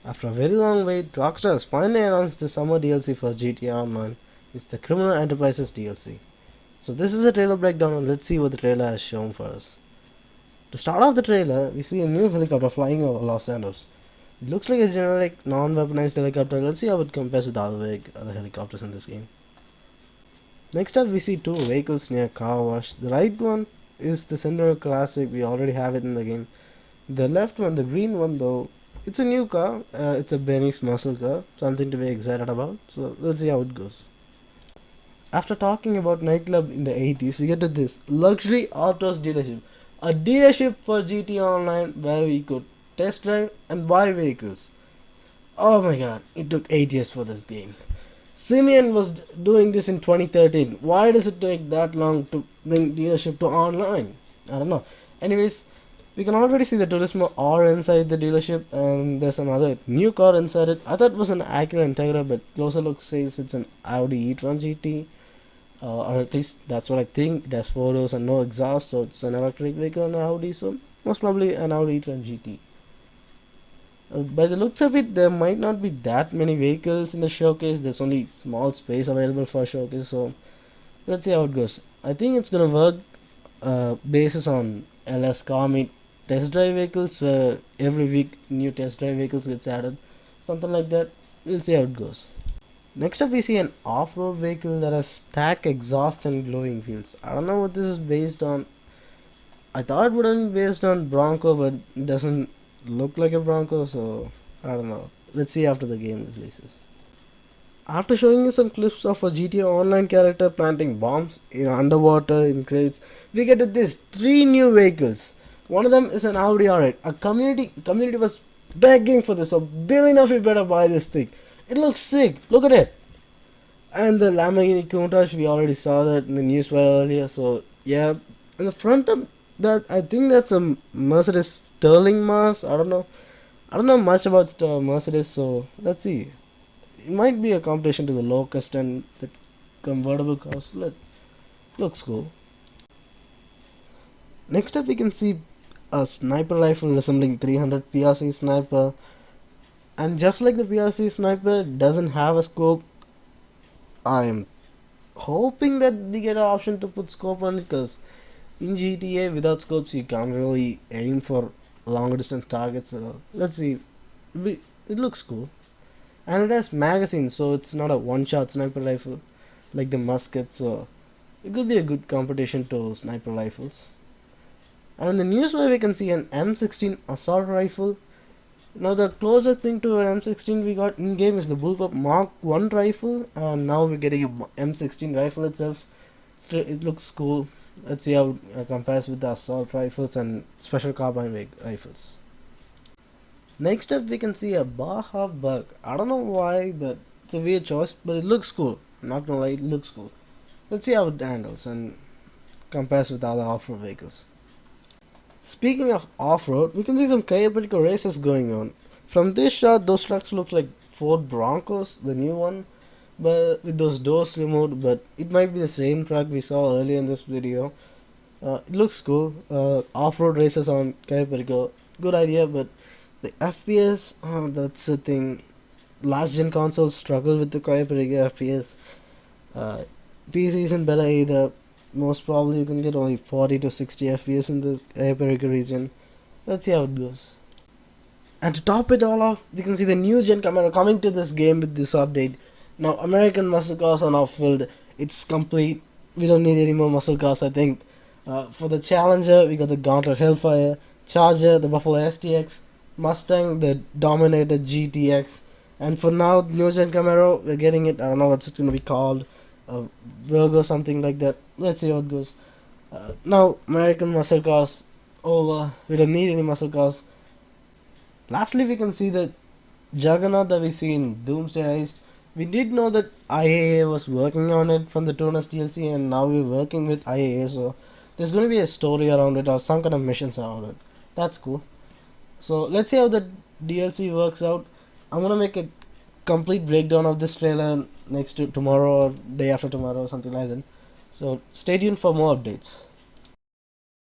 After a very long wait, Rockstar has finally announced the summer DLC for GTA Online. It's the Criminal Enterprises DLC. So this is a trailer breakdown and let's see what the trailer has shown for us. To start off the trailer, we see a new helicopter flying over Los Santos. It looks like a generic, non-weaponized helicopter. Let's see how it compares with other helicopters in this game. Next up, we see two vehicles near car wash. The right one is the Cinder Classic. We already have it in the game. The left one, the green one though, it's a new car. It's a Benny's muscle car. Something to be excited about. So let's see how it goes. After talking about nightclub in the 80s, we get to this luxury autos dealership. A dealership for GT Online where we could test drive and buy vehicles. Oh my god, it took 8 years for this game. Simeon was doing this in 2013. Why does it take that long to bring dealership to online? I don't know. Anyways, we can already see the Turismo R inside the dealership, and there's another new car inside it. I thought it was an Acura Integra, but closer look says it's an Audi e-tron GT. Or at least that's what I think. It has 4 doors and no exhaust, so it's an electric vehicle and an Audi, so most probably an Audi e-tron GT. By the looks of it, there might not be that many vehicles in the showcase. There's only small space available for a showcase, so let's see how it goes. I think it's gonna work basis on LS Car Meet test drive vehicles, where every week new test drive vehicles gets added, something like that. We'll see how it goes. Next up, we see an off-road vehicle that has stack exhaust and glowing wheels. I don't know what this is based on. I thought it would have been based on Bronco, but it doesn't look like a Bronco, so I don't know. Let's see after the game releases. After showing you some clips of a GTA Online character planting bombs in underwater in crates, we get to this three new vehicles. One of them is an Audi R8. A community was begging for this, so billion of you better buy this thing. It looks sick. Look at it. And the Lamborghini Countach, we already saw that in the news earlier. So yeah, in the front of that, I think that's a Mercedes Sterling Mars. I don't know much about Mercedes, so let's see. It might be a competition to the Locust and the convertible cars. Looks cool. Next up, we can see a sniper rifle resembling 300 PRC sniper, and just like the PRC sniper doesn't have a scope, I am hoping that we get an option to put scope on it, because in GTA without scopes you can't really aim for longer distance targets. So let's see. It looks cool, and it has magazines, so it's not a one-shot sniper rifle like the musket. So it could be a good competition to sniper rifles. And in the news where we can see an M16 assault rifle. Now the closest thing to an M16 we got in game is the Bullpup Mark 1 rifle, and now we're getting a M16 rifle itself. It looks cool. Let's see how it compares with the assault rifles and special carbine rifles. Next up, we can see a Baja Bug. I don't know why, but it's a weird choice, but it looks cool. I'm not gonna lie, it looks cool. Let's see how it handles and compares with other off-road vehicles. Speaking of off-road, we can see some chaotic races going on. From this shot, those trucks look like Ford Broncos, the new one, but with those doors removed. But it might be the same truck we saw earlier in this video. It looks cool. Off-road races on Cayo Perico, good idea. But the FPS, that's the thing. Last gen consoles struggle with the Cayo Perico FPS. Uh, PC isn't better either. Most probably you can get only 40 to 60 FPS in the Cayo Perico region. Let's see how it goes. And to top it all off, we can see the new gen camera coming to this game with this update. Now American muscle cars are now filled. It's complete. We don't need any more muscle cars, I think. For the Challenger, we got the Gauntlet Hellfire, Charger, the Buffalo STX, Mustang, the Dominator GTX, and for now, new gen Camaro, we're getting it. I don't know what it's gonna be called, Virgo, something like that. Let's see how it goes. Now, American muscle cars over. We don't need any muscle cars. Lastly, we can see the Juggernaut that we see in Doomsday Heist. We did know that IAA was working on it from the Tunas DLC, and now we're working with IAA, so there's going to be a story around it or some kind of missions around it. That's cool. So let's see how the DLC works out. I'm going to make a complete breakdown of this trailer next to tomorrow or day after tomorrow or something like that. So stay tuned for more updates.